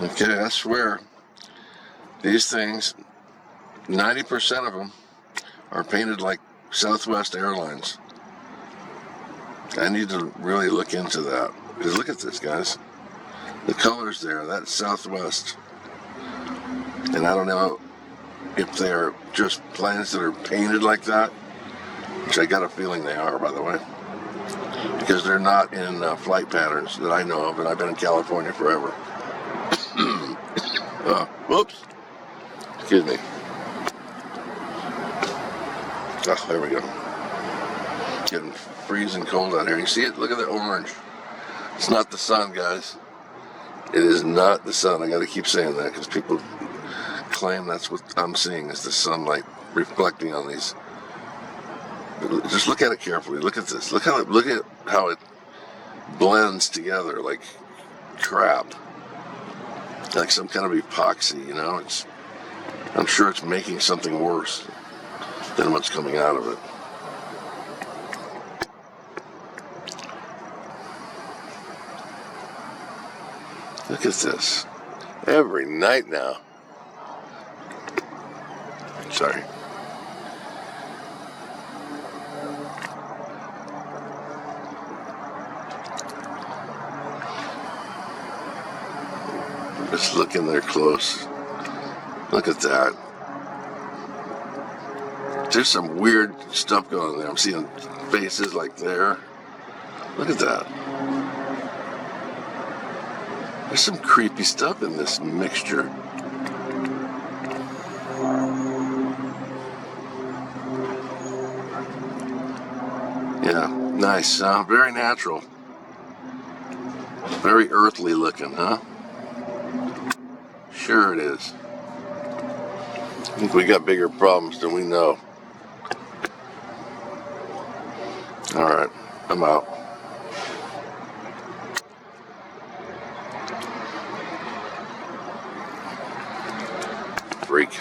Okay, I swear, these things, 90% of them are painted like Southwest Airlines. I need to really look into that. Because look at this, guys. The colors there, that's Southwest. And I don't know if they're just planes that are painted like that, which I got a feeling they are, by the way. Because they're not in flight patterns that I know of, and I've been in California forever. Whoops. Excuse me. Oh, there we go. Getting freezing cold out here. You see it? Look at the orange. It's not the sun, guys. It is not the sun. I got to keep saying that because people claim that's what I'm seeing is the sunlight reflecting on these. Just look at it carefully. Look at this. Look at how it blends together like crap. Like some kind of epoxy, you know? I'm sure it's making something worse than what's coming out of it. Look at this. Every night now. Sorry. Just look in there close. Look at that. There's some weird stuff going on there. I'm seeing faces like there. Look at that. There's some creepy stuff in this mixture. Yeah, nice, huh? Very natural. Very earthly looking, huh? Sure it is. I think we got bigger problems than we know. Alright, I'm out. Freak.